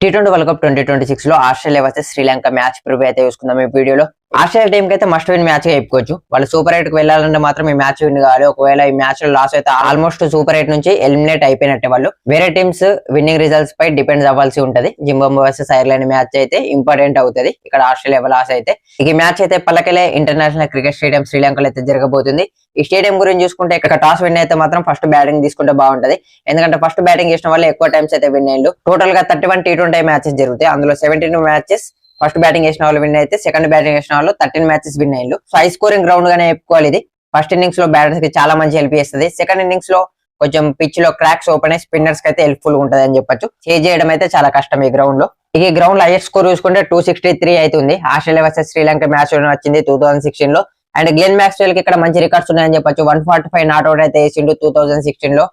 T20 World Cup 2026 లో Australia versus Sri Lanka match preview అయితే చూసుకుందాం ఈ వీడియోలో. ఆస్ట్రేలియా టీం కి అయితే మస్ట్ విన్ మ్యాచ్ గా చెప్పుకోవచ్చు. వాళ్ళు సూపర్ 8 కి వెళ్ళాలంటే మాత్రం ఈ మ్యాచ్ విన్ కావాలి. ఒకవేళ ఈ మ్యాచ్ లో లాస్ అయితే ఆల్మోస్ట్ సూపర్ 8 నుంచి ఎలిమినేట్ అయిపోయినట్టే. వాళ్ళు వేరే టీమ్స్ విన్నింగ్ రిజల్ట్స్ పై డిపెండ్ అవ్వాల్సి ఉంటది. జింబాబ్వే వర్సెస్ ఐర్లాండ్ మ్యాచ్ అయితే ఇంపార్టెంట్ అవుతుంది. ఇక్కడ ఆస్ట్రేలియా లాస్ అయితే ఈ మ్యాచ్ అయితే పల్లకలే ఇంటర్నేషనల్ క్రికెట్ స్టేడియం శ్రీలంకలో అయితే జరగబోతుంది. ఈ స్టేడియం గురించి చూసుకుంటే ఇక్కడ టాస్ విన్ అయితే మాత్రం ఫస్ట్ బ్యాటింగ్ తీసుకుంటే బాగుంటది. ఎందుకంటే ఫస్ట్ బ్యాటింగ్ చేసిన వాళ్ళు ఎక్కువ టైమ్స్ అయితే విన్ అయ్యారు. టోటల్ గా 31 T20 మ్యాచెస్ జరుగుతాయి. అందులో 17 మ్యాచెస్ ఫస్ట్ బ్యాటింగ్ చేసిన వాళ్ళు విన్ అయితే, సెకండ్ బ్యాటింగ్ చేసిన వాళ్ళు 13 మ్యాచెస్ విన్ అయ్యారు. సో హై స్కోరింగ్ గ్రౌండ్ గానే చెప్పుకోవాలి. ఇది ఫస్ట్ ఇన్నింగ్స్ లో బ్యాటర్స్ కి చాలా మంచి హెల్ప్ చేస్తుంది. సెకండ్ ఇన్నింగ్స్ లో కొంచెం పిచ్ లో క్రాక్స్ ఓపెన్ అయ్యి స్పిన్నర్స్ కి అయితే హెల్ప్ఫుల్ ఉంటది అని చెప్పొచ్చు. చేజ్ చేయడం అయితే చాలా కష్టం ఈ గ్రౌండ్ లో. ఈ గ్రౌండ్ లో హైయెస్ట్ స్కోర్ చూసుకుంటే 263 అవుతుంది. ఆస్ట్రేలియా వర్సెస్ శ్రీలంక మ్యాచ్ వచ్చింది 2016 లో. అండ్ గ్లెన్ మ్యాక్స్వెల్ కి ఇక్కడ మంచి రికార్డ్స్ ఉన్నాయని చెప్పొచ్చు. 145 నాట్అవుట్ అయితే వేసిండు 2016 లో.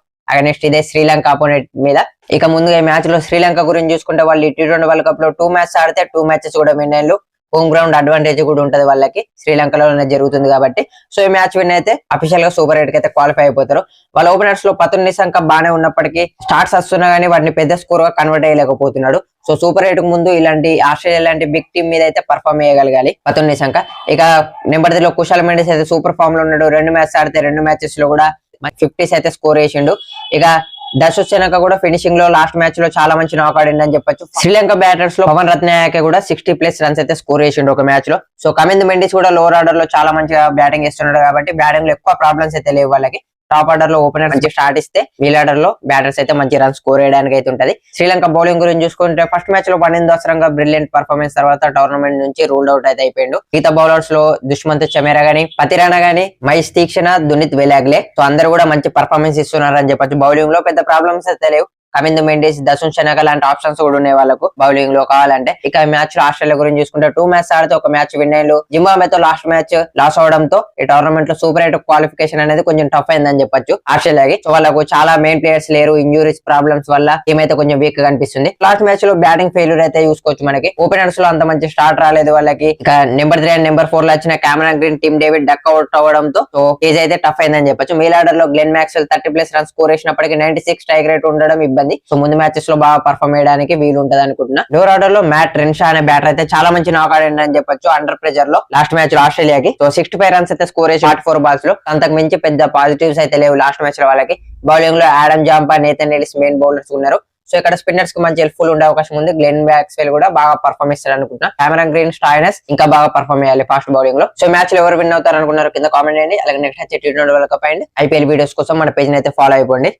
నెక్స్ట్ ఇదే శ్రీలంక అపోనెంట్ మీద. ఇక ముందుగా ఈ మ్యాచ్ లో శ్రీలంక గురించి చూసుకుంటే వాళ్ళు T20 వరల్డ్ కప్ లో 2 మ్యాచ్ ఆడితే 2 మ్యాచెస్ కూడా విన్ అయ్యారు. హోమ్ గ్రౌండ్ అడ్వాంటేజ్ కూడా ఉంటది వాళ్ళకి, శ్రీలంకలో జరుగుతుంది కాబట్టి. సో ఈ మ్యాచ్ విన్ అయితే అఫీషియల్ గా సూపర్ 8 కి అయితే క్వాలిఫై అయిపోతారు. వాళ్ళ ఓపెనర్స్ లో పతున్ నిశంక బానే ఉన్నప్పటికీ స్టార్ట్స్ వస్తున్నా గానీ వాటిని పెద్ద స్కోర్ గా కన్వర్ట్ అయ్యలేకపోతున్నాడు. సో సూపర్ 8 కు ముందు ఇలాంటి ఆస్ట్రేలియా లాంటి బిగ్ టీమ్ మీద అయితే పర్ఫామ్ చేయగలగాలి పతున్ నిశంక. ఇక నెంబర్ 3 లో కుశాల్ మెండిస్ అయితే సూపర్ ఫామ్ లో ఉన్నాడు. 2 మ్యాచ్ ఆడితే 2 మ్యాచెస్ లో కూడా 50s అయితే స్కోర్ చేసిండు. ఇక దశొచ్చనక కూడా ఫినిషింగ్ లో లాస్ట్ మ్యాచ్ లో చాలా మంచి నాక్ ఆడిందని చెప్పొచ్చు. శ్రీలంక బ్యాటర్స్ లో పవన్ రత్నాయక కూడా 60+ రన్స్ అయితే స్కోర్ చేసిండు ఒక మ్యాచ్ లో. సో కమింద్ మెండిస్ కూడా లోవర్ ఆర్డర్ లో చాలా మంచిగా బ్యాటింగ్ చేస్తున్నాడు కాబట్టి బ్యాటింగ్ లో ఎక్కువ ప్రాబ్లమ్స్ అయితే లేవు వాళ్ళకి. టాప్ ఆర్డర్ లో ఓపెనర్ మంచి స్టార్ట్ ఇస్తే మిడిల్ ఆర్డర్ లో బ్యాటర్స్ అయితే మంచి రన్ స్కోర్ చేయడానికి అయితే ఉంటది. శ్రీలంక బౌలింగ్ గురించి చూసుకుంటే ఫస్ట్ మ్యాచ్ లో పన్నెండు అవసరంగా బ్రిలియంట్ పర్ఫార్మెన్స్ తర్వాత టోర్నమెంట్ నుంచి రూల్డ్ అవుట్ అయితే అయిపోయిండు. మిగతా బౌలర్స్ లో దుష్మంత్ చమేరా గానీ, పతిరానా గానీ, మహేష్ తీక్షణ, దునిత్ వెలాగ్లే సో అందరు కూడా మంచి పర్ఫార్మెన్స్ ఇస్తున్నారని చెప్పొచ్చు. బౌలింగ్ లో పెద్ద ప్రాబ్లమ్స్ అయితే లేవు. కమింద్ మెండిస్, దశున్ చనక లాంటి ఆప్షన్స్ కూడా ఉన్నాయి వాళ్ళకు బౌలింగ్ లో కావాలంటే. ఇక మ్యాచ్ లో ఆస్ట్రేలియా గురించి చూసుకుంటే 2 మ్యాచ్ ఆడితే ఒక మ్యాచ్ విన్ అయ్యారు. జింబాబ్వేతో లాస్ట్ మ్యాచ్ లాస్ అవడంతో ఈ టోర్నమెంట్ లో సూపర్ 8 క్వాలిఫికేషన్ అనేది కొంచెం టఫ్ అయిందని చెప్పొచ్చు ఆస్ట్రేలియాకి. సో వాళ్ళకు చాలా మెయిన్ ప్లేయర్స్ లేరు. ఇంజురీస్ ప్రాబ్లమ్స్ వల్ల టీమ్ అయితే కొంచెం వీక్ గా కనిపిస్తుంది. లాస్ట్ మ్యాచ్ లో బ్యాటింగ్ ఫెయిల్యూర్ అయితే చూసుకోవచ్చు మనకి. ఓపెనర్స్ లో అంత మంచి స్టార్ట్ రాలేదు వాళ్ళకి. ఇక నెంబర్ 3 అండ్ నెంబర్ 4 లో వచ్చిన Cameron green, team David duck out అవడంతో సో కేజ్ అయితే టఫ్ అయిందని చెప్పొచ్చు. మిడిల్ ఆర్డర్ లో గ్లెన్ మ్యాక్స్వెల్ 30+ రన్స్ స్కోర్ చేసినప్పటికీ 96 స్ట్రైక్ రేట్ ఉండడం ఇబ్బంది. సో ముందు మ్యాచెస్ లో బాగా పర్ఫార్మ్ చేయడానికి వీలు ఉంటది అనుకుంటున్నా. లోవర్ ఆర్డర్ లో మ్యాట్ రెన్షా అనే బ్యాటర్ అయితే చాలా మంచి నాక్ ఆడిందని చెప్పొచ్చు అండర్ ప్రెజర్ లో లాస్ట్ మ్యాచ్ లో ఆస్ట్రేలియాకి. సో 65 రన్స్ అయితే స్కోర్ చేసి 44 బాల్స్ లో. అంతకు మించి పెద్ద పాజిటివ్స్ అయితే లేవు లాస్ట్ మ్యాచ్ లో వాళ్ళకి. బౌలింగ్ లో Adam Zampa, Nathan Ellis main bowlers ఉన్నారు. సో ఇక్కడ స్పిన్నర్స్ కి మంచి హెల్ప్ఫుల్ ఉండే అవకాశం ఉంది. గ్లెన్ మ్యాక్స్వెల్ కూడా బాగా పర్ఫార్మ్ ఇస్తారు అనుకుంటున్నా. కెమెరాన్ గ్రీన్, స్టాయినస్ ఇంకా బాగా పర్ఫార్మ్ చేయాలి ఫాస్ట్ బౌలింగ్ లో. సో మ్యాచ్ లో ఎవరు విన్ అవుతారు అనుకున్నారు కింద కామెంట్ చేయండి. అలాగే next T20 world cup and IPL videos కోసం మన పేజ్ అయితే ఫాలో అయిపోండి.